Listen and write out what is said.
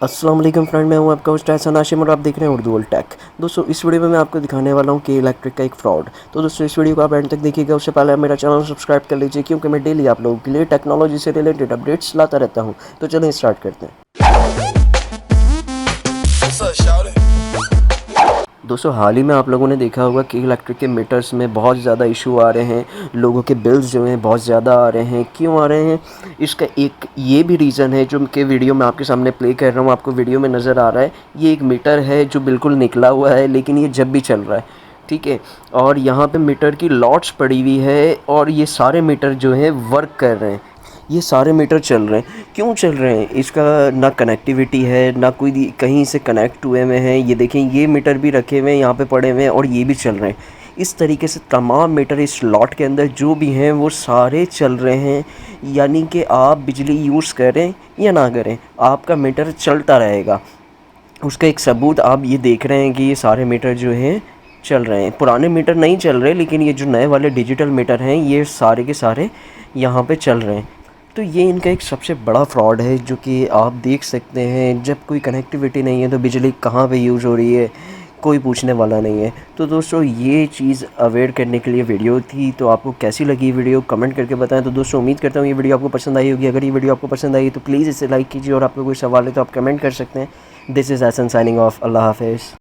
अस्सलाम वालेकुम फ्रेंड, मैं हूं आपका होस्ट एहसान हाशिम और आप देख रहे हैं उर्दू वर्ल्ड टेक। दोस्तों इस वीडियो में मैं आपको दिखाने वाला हूं कि इलेक्ट्रिक का एक फ्रॉड। तो दोस्तों इस वीडियो को आप एंड तक देखिएगा। उससे पहले आप मेरा चैनल सब्सक्राइब कर लीजिए, क्योंकि मैं डेली आप लोगों के लिए टेक्नोलॉजी से रिलेटेड अपडेट्स लाता रहता हूं। तो चलिए स्टार्ट करते हैं। दोस्तों हाल ही में आप लोगों ने देखा होगा कि इलेक्ट्रिक के मीटर्स में बहुत ज़्यादा इशू आ रहे हैं। लोगों के बिल्स जो हैं बहुत ज़्यादा आ रहे हैं। क्यों आ रहे हैं? इसका एक ये भी रीज़न है जो कि वीडियो में आपके सामने प्ले कर रहा हूँ, आपको वीडियो में नज़र आ रहा है। ये एक मीटर है जो बिल्कुल निकला हुआ है, लेकिन ये जब भी चल रहा है, ठीक है। और यहाँ पे मीटर की लॉट्स पड़ी हुई है और ये सारे मीटर जो हैं वर्क कर रहे हैं। ये सारे मीटर चल रहे हैं। क्यों चल रहे हैं? इसका ना कनेक्टिविटी है, ना कोई कहीं से कनेक्ट हुए में है। ये देखें, ये मीटर भी रखे हुए हैं यहाँ पे पड़े हुए हैं और ये भी चल रहे हैं। इस तरीके से तमाम मीटर इस लॉट के अंदर जो भी हैं वो सारे चल रहे हैं। यानी कि आप बिजली यूज़ करें या ना करें, आपका मीटर चलता रहेगा। उसका एक सबूत आप ये देख रहे हैं कि ये सारे मीटर जो हैं चल रहे हैं। पुराने मीटर नहीं चल रहे, लेकिन ये जो नए वाले डिजिटल मीटर हैं ये सारे के सारे यहाँ पे चल रहे हैं। तो ये इनका एक सबसे बड़ा फ्रॉड है, जो कि आप देख सकते हैं। जब कोई कनेक्टिविटी नहीं है तो बिजली कहाँ पे यूज़ हो रही है, कोई पूछने वाला नहीं है। तो दोस्तों ये चीज़ अवेयर करने के लिए वीडियो थी। तो आपको कैसी लगी वीडियो कमेंट करके बताएं। तो दोस्तों उम्मीद करता हूँ ये वीडियो आपको पसंद आई होगी। अगर ये वीडियो आपको पसंद आई तो प्लीज़ इसे लाइक कीजिए, और आपको कोई सवाल है तो आप कमेंट कर सकते हैं। This is Ehsan signing off. अल्लाह हाफ़िज़।